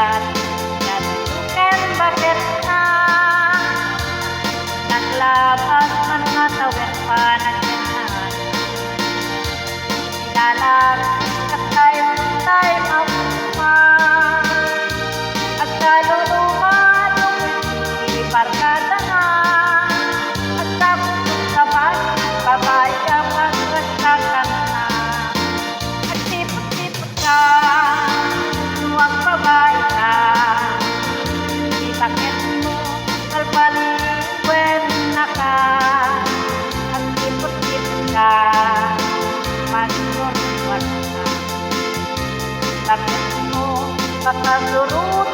yan, yan suken bakit na naglabas man nga tawin pa nagsinaan. Nilalag at tayo mapuma at kaluluma yung parkada na at tapos sabay babae ka magkasyakan na at sipot-sipot ka huwag babae ka di bakit mo kalpaliwen na ka at sipot-sipot ka magsurwat ka bakit mo baka surut